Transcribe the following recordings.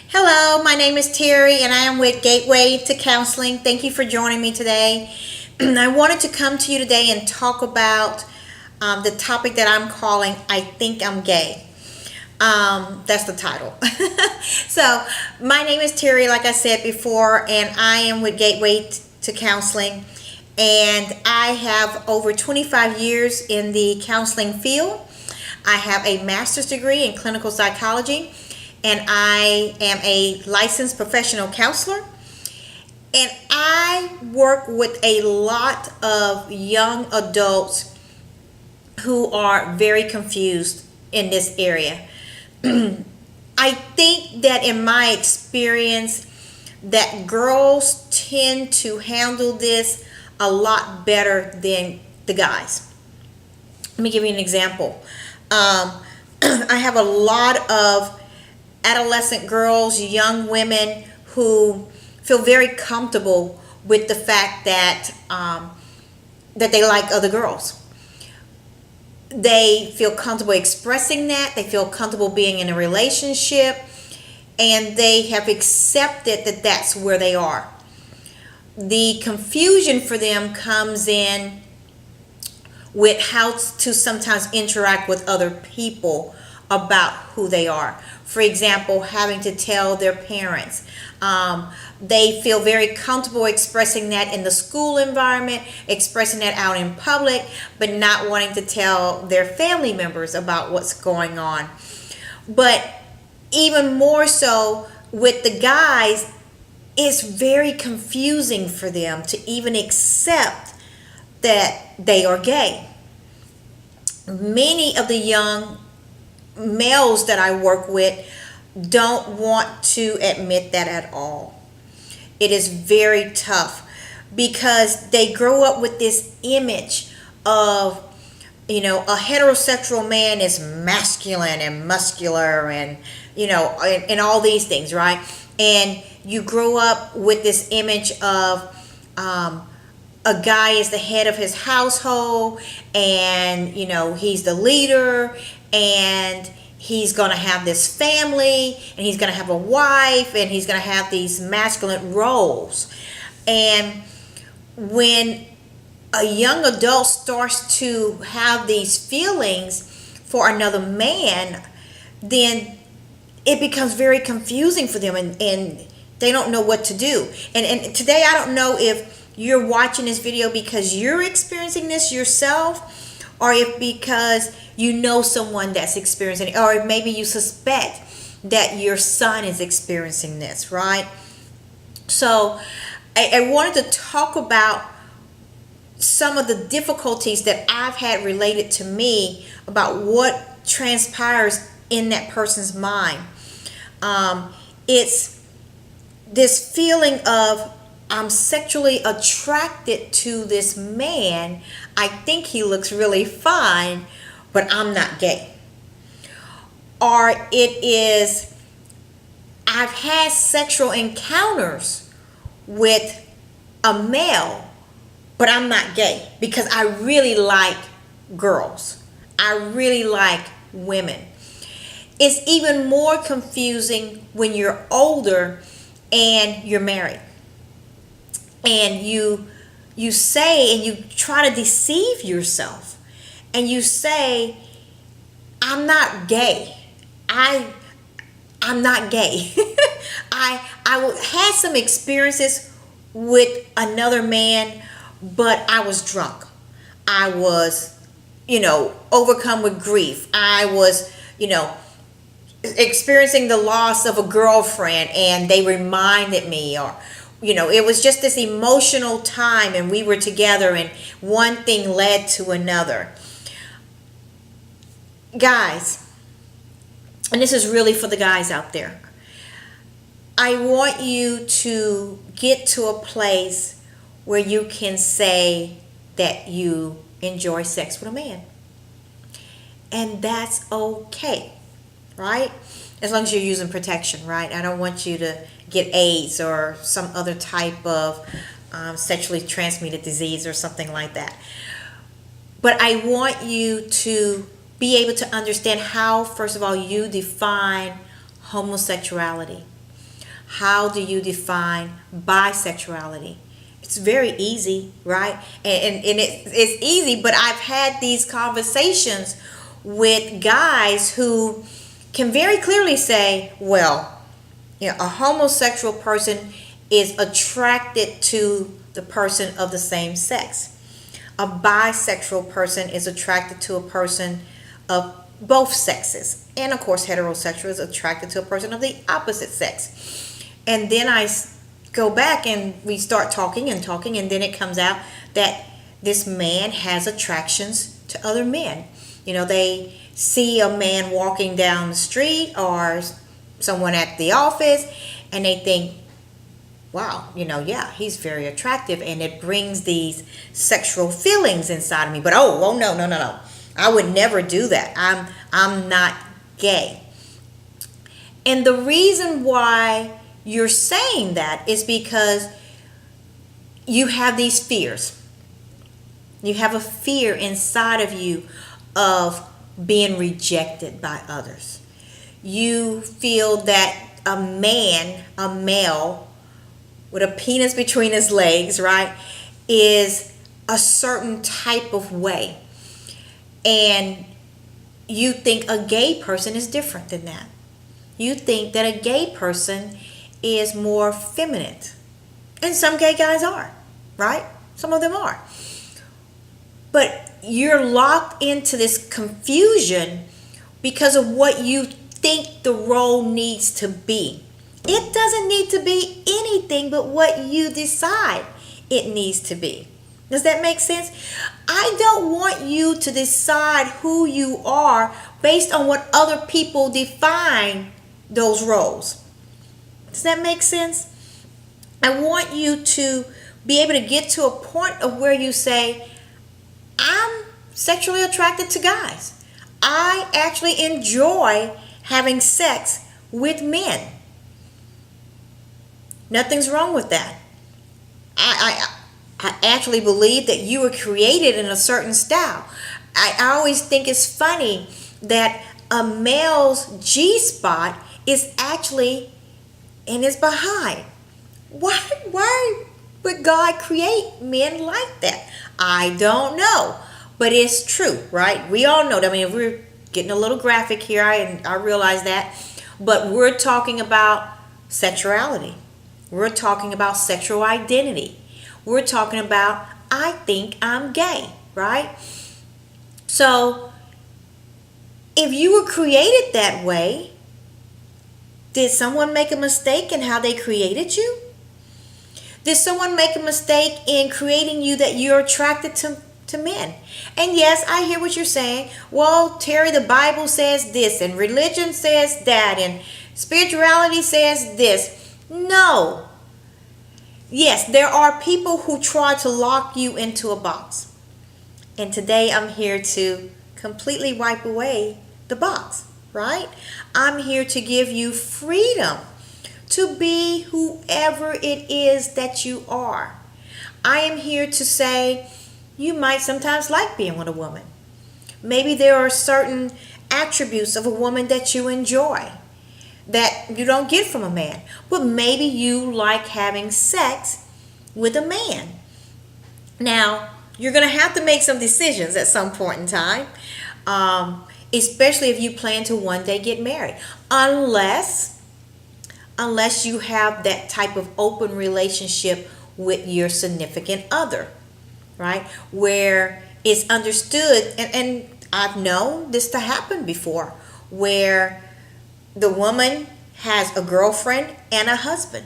Hello, my name is Terry and I am with Gateway to Counseling. Thank you for joining me today. I wanted to come to you today and talk about the topic that I'm calling I Think I'm Gay. That's the title. So, my name is Terry, like I said before, and I am with Gateway to Counseling. And I have over 25 years in the counseling field. I have a master's degree in clinical psychology, and I am a licensed professional counselor. And I work with a lot of young adults who are very confused in this area. I think that in my experience that girls tend to handle this a lot better than the guys. Let me give you an example. I have a lot of adolescent girls, young women who feel very comfortable with the fact that that they like other girls. They feel comfortable expressing that. They feel comfortable being in a relationship, and they have accepted that that's where they are. The confusion for them comes in with how to sometimes interact with other people about who they are. For example, having to tell their parents. They feel very comfortable expressing that in the school environment, expressing that out in public, but not wanting to tell their family members about what's going on. But even more so with the guys, it's very confusing for them to even accept that they are gay. Many of the young males that I work with don't want to admit that at all. It is very tough because they grow up with this image of, a heterosexual man is masculine and muscular and, and all these things, right? And you grow up with this image of a guy is the head of his household, and he's the leader, and he's going to have this family, and he's going to have a wife, and he's going to have these masculine roles. And when a young adult starts to have these feelings for another man, then it becomes very confusing for them, and they don't know what to do. And today I don't know if you're watching this video because you're experiencing this yourself, or if because you know someone that's experiencing it, or maybe you suspect that your son is experiencing this, right? So I wanted to talk about some of the difficulties that I've had related to me about what transpires in that person's mind. It's this feeling of, I'm sexually attracted to this man. I think he looks really fine, but I'm not gay. Or it is, I've had sexual encounters with a male, but I'm not gay because I really like girls. I really like women. It's even more confusing when you're older and you're married. And you say, and you try to deceive yourself, and you say, I'm not gay. I'm not gay. I had some experiences with another man, but I was drunk. I was, overcome with grief. I was, experiencing the loss of a girlfriend, and they reminded me, or it was just this emotional time, and we were together, and one thing led to another. Guys, and this is really for the guys out there, I want you to get to a place where you can say that you enjoy sex with a man. And that's okay, right? As long as you're using protection, right? I don't want you to get AIDS or some other type of sexually transmitted disease or something like that. But I want you to be able to understand how, first of all, you define homosexuality. how do you define bisexuality? It's very easy, right? It's easy, but I've had these conversations with guys who can very clearly say, well, a homosexual person is attracted to the person of the same sex. A bisexual person is attracted to a person of both sexes. And of course, heterosexual is attracted to a person of the opposite sex. And then I go back and we start talking, and then it comes out that this man has attractions to other men. They see a man walking down the street or someone at the office, and they think, wow, yeah, he's very attractive, and it brings these sexual feelings inside of me. But oh no. I would never do that. I'm not gay. And the reason why you're saying that is because you have these fears. You have a fear inside of you of being rejected by others. You feel that a male with a penis between his legs, right, is a certain type of way. And you think a gay person is different than that. You think that a gay person is more feminine. And some gay guys are, right? Some of them are. But you're locked into this confusion because of what you think the role needs to be. It doesn't need to be anything but what you decide it needs to be. Does that make sense? I don't want you to decide who you are based on what other people define those roles. Does that make sense? I want you to be able to get to a point of where you say, I'm sexually attracted to guys. I actually enjoy having sex with men. Nothing's wrong with that. I actually believe that you were created in a certain style. I always think it's funny that a male's G-spot is actually in his behind. Why would God create men like that? I don't know, but it's true, right? We all know that. I mean, we're getting a little graphic here, I realize that, but we're talking about sexuality. We're talking about sexual identity. We're talking about, I think I'm gay, right? So, if you were created that way, did someone make a mistake in how they created you? Did someone make a mistake in creating you that you're attracted to men? And yes, I hear what you're saying. Well, Terry, the Bible says this, and religion says that, and spirituality says this. No. Yes, there are people who try to lock you into a box. And today I'm here to completely wipe away the box, right? I'm here to give you freedom to be whoever it is that you are. I am here to say you might sometimes like being with a woman. Maybe there are certain attributes of a woman that you enjoy that you don't get from a man. But maybe you like having sex with a man. Now, you're going to have to make some decisions at some point in time, especially if you plan to one day get married. Unless you have that type of open relationship with your significant other, right? Where it's understood, and I've known this to happen before, where the woman has a girlfriend and a husband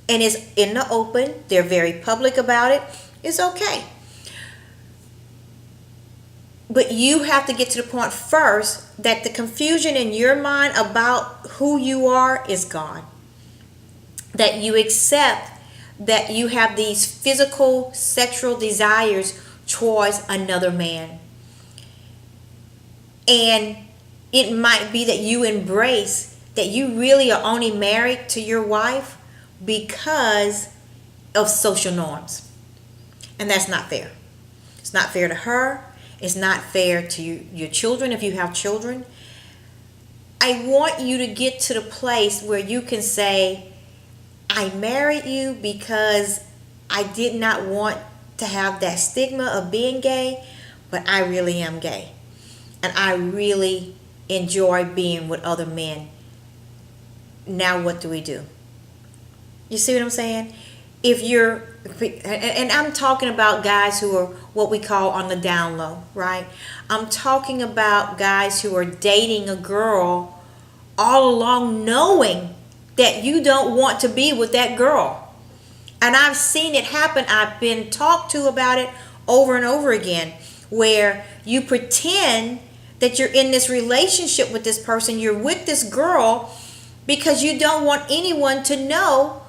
and is in the open. They're very public about it. It's okay. But you have to get to the point first that the confusion in your mind about who you are is gone. That you accept that you have these physical sexual desires towards another man. And it might be that you embrace that you really are only married to your wife because of social norms. And that's not fair. It's not fair to her. It's not fair to your children if you have children. I want you to get to the place where you can say, I married you because I did not want to have that stigma of being gay, but I really am gay. And I really enjoy being with other men. Now what do we do? You see what I'm saying? If you're, and I'm talking about guys who are what we call on the down low, right? I'm talking about guys who are dating a girl all along knowing that you don't want to be with that girl. And I've seen it happen. I've been talked to about it over and over again, where you pretend that you're in this relationship with this person, you're with this girl, because you don't want anyone to know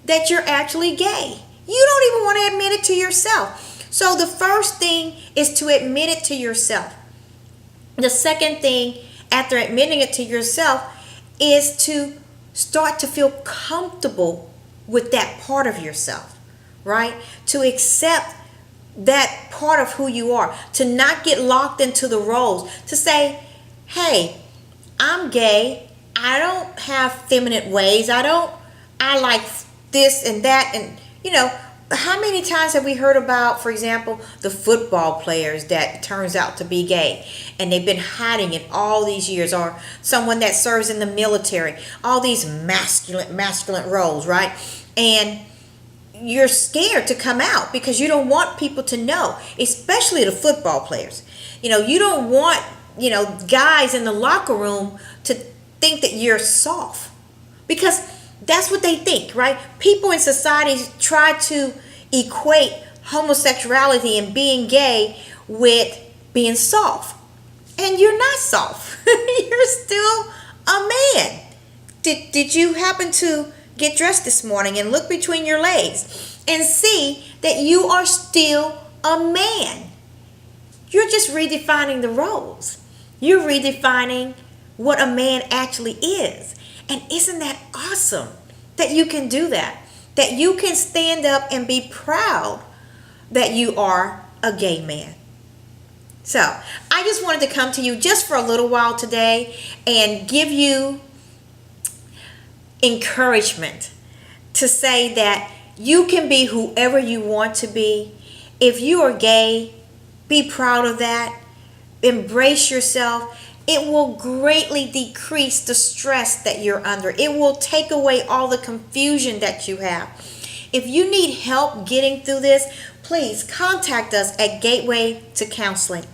that you're actually gay. You don't even want to admit it to yourself. So the first thing is to admit it to yourself. The second thing after admitting it to yourself is to start to feel comfortable with that part of yourself, right? To accept that part of who you are, to not get locked into the roles, to say, hey, I'm gay. I don't have feminine ways. I like this and that. And, how many times have we heard about, for example, the football players that turns out to be gay and they've been hiding it all these years, or someone that serves in the military, all these masculine roles, right? And you're scared to come out because you don't want people to know, especially the football players. You don't want, guys in the locker room to think that you're soft, because that's what they think, right? People in society try to equate homosexuality and being gay with being soft. And you're not soft. You're still a man. Did you happen to get dressed this morning and look between your legs and see that you are still a man? You're just redefining the roles. You're redefining what a man actually is. And isn't that awesome that you can do that? That you can stand up and be proud that you are a gay man. So I just wanted to come to you just for a little while today and give you encouragement to say that you can be whoever you want to be. If you are gay, be proud of that. Embrace yourself. It will greatly decrease the stress that you're under. It will take away all the confusion that you have. If you need help getting through this, please contact us at Gateway to Counseling.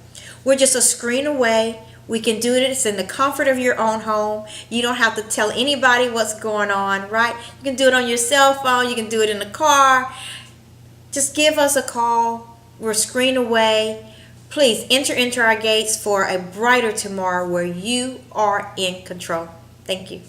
We're just a screen away. We can do this in the comfort of your own home. You don't have to tell anybody what's going on, right? You can do it on your cell phone. You can do it in the car. Just give us a call. We're a screen away. Please enter into our gates for a brighter tomorrow where you are in control. Thank you.